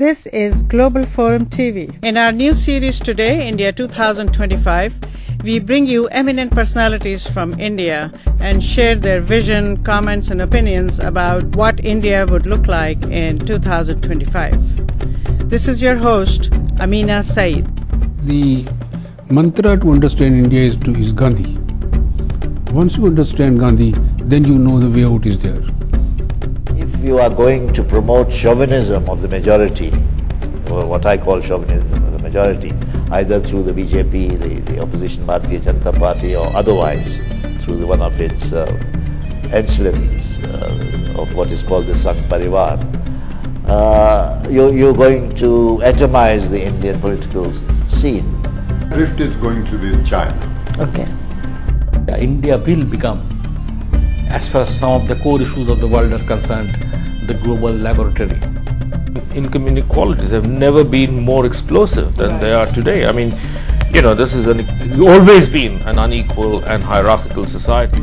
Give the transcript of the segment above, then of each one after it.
This is Global Forum TV. In our new series today, India 2025, we bring you eminent personalities from India and share their vision, comments and opinions about what India would look like in 2025. This is your host, Ameena, Saeed. The mantra to understand India is Gandhi. Once you understand Gandhi, then you know the way out is there. If you are going to promote chauvinism of the majority, or what I call chauvinism of the majority, either through the BJP, the opposition Bharatiya Janata Party, or otherwise through one of its ancillaries of what is called the Sangh Parivar, you're going to atomize the Indian political scene. Rift is going to be China. Okay. India will become, as far as some of the core issues of the world are concerned, the global laboratory. Income inequalities have never been more explosive than they are today. I mean, you know, this is it's always been an unequal and hierarchical society.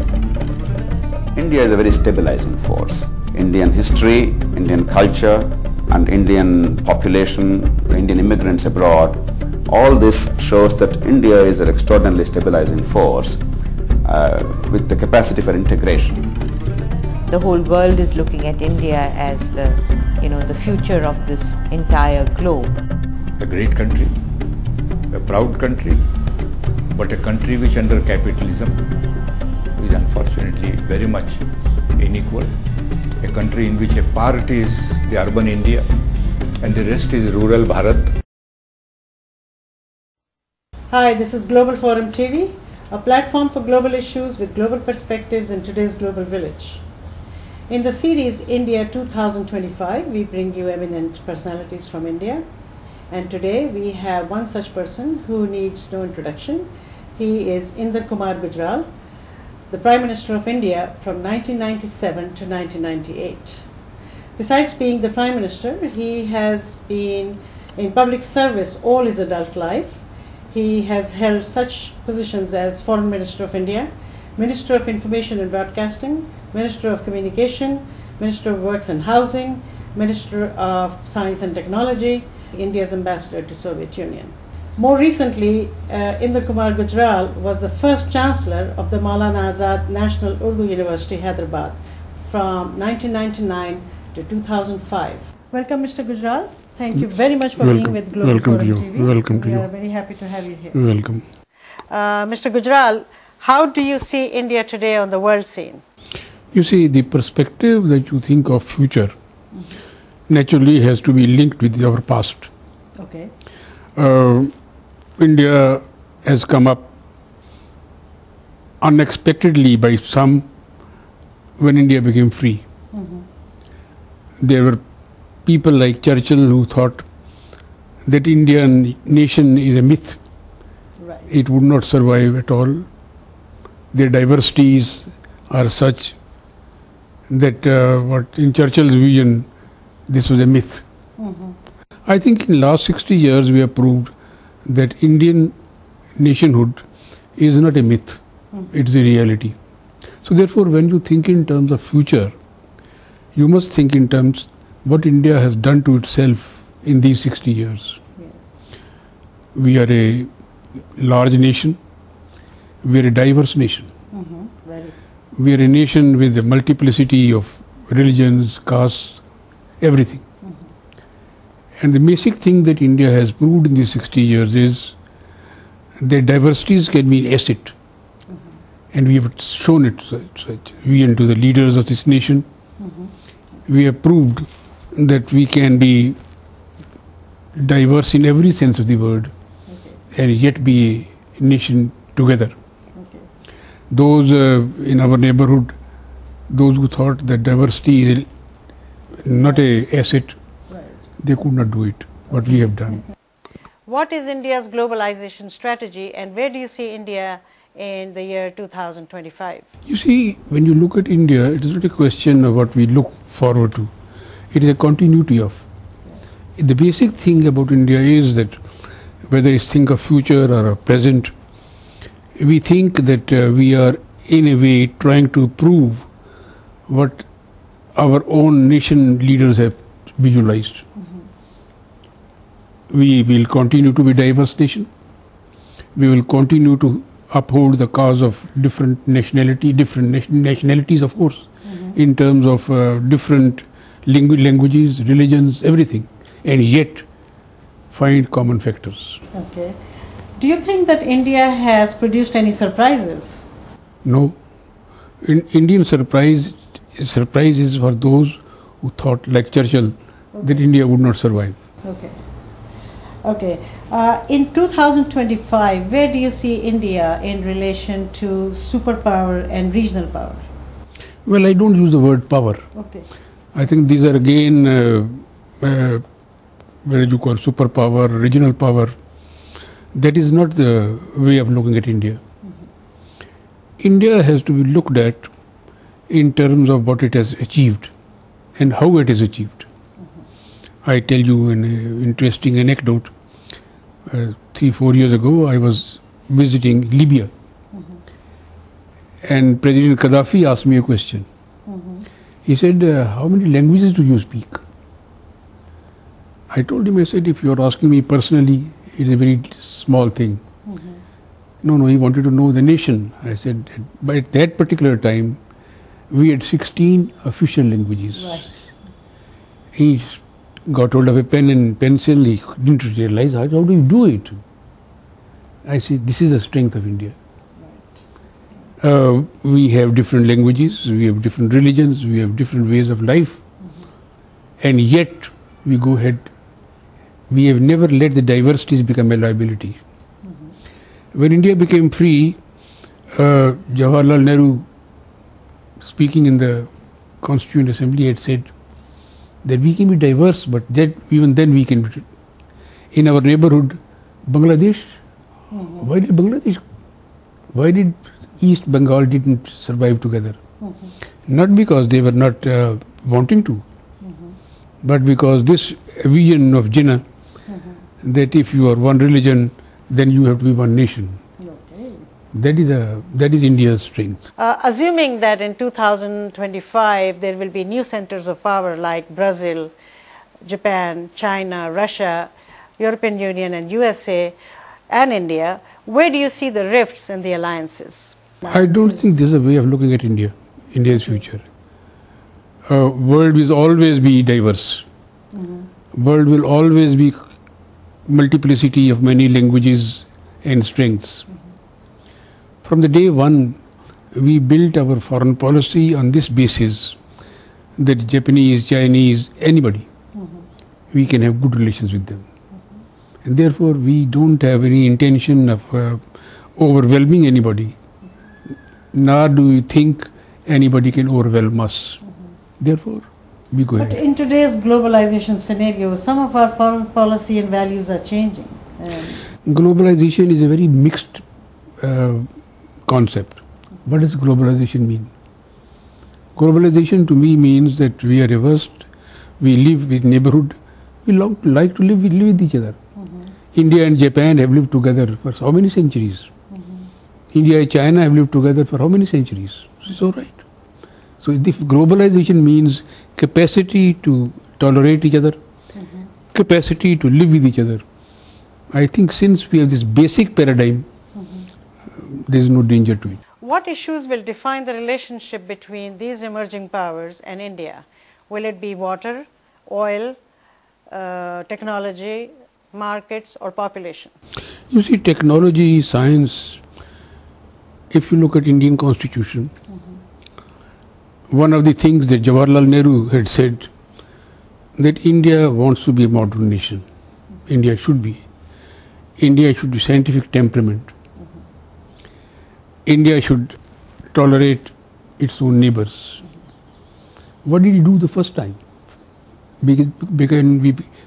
India is a very stabilizing force. Indian history, Indian culture, and Indian population, Indian immigrants abroad, all this shows that India is an extraordinarily stabilizing force with the capacity for integration. The whole world is looking at India as the future of this entire globe. A great country, a proud country, but a country which under capitalism is unfortunately very much unequal. A country in which a part is the urban India and the rest is rural Bharat. Hi, this is Global Forum TV, a platform for global issues with global perspectives in today's global village. In the series India 2025, we bring you eminent personalities from India. And today we have one such person who needs no introduction. He is Inder Kumar Gujral, the Prime Minister of India from 1997 to 1998. Besides being the Prime Minister, he has been in public service all his adult life. He has held such positions as Foreign Minister of India, Minister of Information and Broadcasting, Minister of Communication, Minister of Works and Housing, Minister of Science and Technology, India's Ambassador to Soviet Union. More recently, Inder Kumar Gujral was the first Chancellor of the Maulana Azad National Urdu University, Hyderabad, from 1999 to 2005. Welcome, Mr. Gujral. Thank you very much for being with Global Forum TV. Welcome to you. We are very happy to have you here. Welcome. Mr. Gujral, how do you see India today on the world scene? You see, the perspective that you think of future naturally has to be linked with our past. Okay. India has come up unexpectedly by some when India became free. There were people like Churchill who thought that Indian nation is a myth. Right. It would not survive at all. Their diversities are such that what in Churchill's vision, this was a myth. I think in last 60 years we have proved that Indian nationhood is not a myth. It's a reality. So therefore, when you think in terms of future, you must think in terms what India has done to itself in these 60 years. Yes. We are a large nation. We are a diverse nation. Very. We are a nation with a multiplicity of religions, castes, everything. And the basic thing that India has proved in these 60 years is that diversities can be an asset. And we have shown it, we and to the leaders of this nation. We have proved that we can be diverse in every sense of the word and yet be a nation together. Those in our neighborhood, those who thought that diversity is not an asset, they could not do it, but we have done. What is India's globalization strategy and where do you see India in the year 2025? You see, when you look at India, it is not a question of what we look forward to. It is a continuity of. The basic thing about India is that whether it's think of future or a present, we think that we are in a way trying to prove what our own nation leaders have visualized. we will continue to be a diverse nation. We will continue to uphold the cause of different nationalities, of course, in terms of different languages, religions, everything, and yet find common factors. Okay. Do you think that India has produced any surprises? No. Indian surprises for those who thought, like Churchill, that India would not survive. Okay. Okay. In 2025, where do you see India in relation to superpower and regional power? Well, I don't use the word power. Okay. I think these are again, whether you call superpower, regional power, that is not the way of looking at India. India has to be looked at in terms of what it has achieved and how it is achieved. I tell you an interesting anecdote. 3-4 years ago, I was visiting Libya, and President Gaddafi asked me a question. He said, how many languages do you speak? I told him, I said, if you are asking me personally, it's a very small thing. No, he wanted to know the nation. I said, but at that particular time, we had 16 official languages. Right. He got hold of a pen and pencil. He didn't realize how do you do it. I said, this is the strength of India. Right. We have different languages, we have different religions, we have different ways of life, and yet we go ahead. We have never let the diversities become a liability. When India became free, Jawaharlal Nehru, speaking in the Constituent Assembly, had said that we can be diverse, but that even then we can be. In our neighborhood, Bangladesh, why did East Bengal didn't survive together? Not because they were not wanting to, but because this vision of Jinnah, that if you are one religion, then you have to be one nation. Okay. That is India's strength. Assuming that in 2025 there will be new centers of power like Brazil, Japan, China, Russia, European Union and USA and India, where do you see the rifts and the alliances? I don't think this is a way of looking at India's future. World will always be diverse. World will always be multiplicity of many languages and strengths. From the day one, we built our foreign policy on this basis that Japanese, Chinese, anybody, we can have good relations with them. And therefore, we don't have any intention of overwhelming anybody, nor do we think anybody can overwhelm us. Therefore, we go ahead. But in today's globalization scenario, some of our foreign policy and values are changing. Globalization is a very mixed concept. What does globalization mean? Globalization to me means that we are reversed, we live with neighborhood, we like to live with each other. India and Japan have lived together for how many centuries? India and China have lived together for how many centuries? It's all right. So if globalization means capacity to tolerate each other, capacity to live with each other, I think since we have this basic paradigm, there is no danger to it. What issues will define the relationship between these emerging powers and India? Will it be water, oil, technology, markets or population? You see, technology, science, if you look at Indian Constitution, one of the things that Jawaharlal Nehru had said, that India wants to be a modern nation. India should be scientific temperament. India should tolerate its own neighbors. What did he do the first time?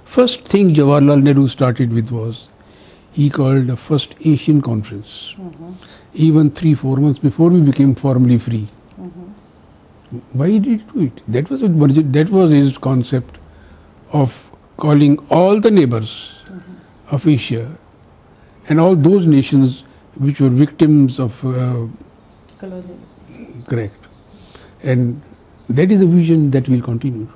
First thing Jawaharlal Nehru started with was, he called the first Asian conference, even 3-4 months before we became formally free. Why did he do it? That was his concept of calling all the neighbors of Asia and all those nations which were victims of Colonialism. correct. And that is a vision that will continue.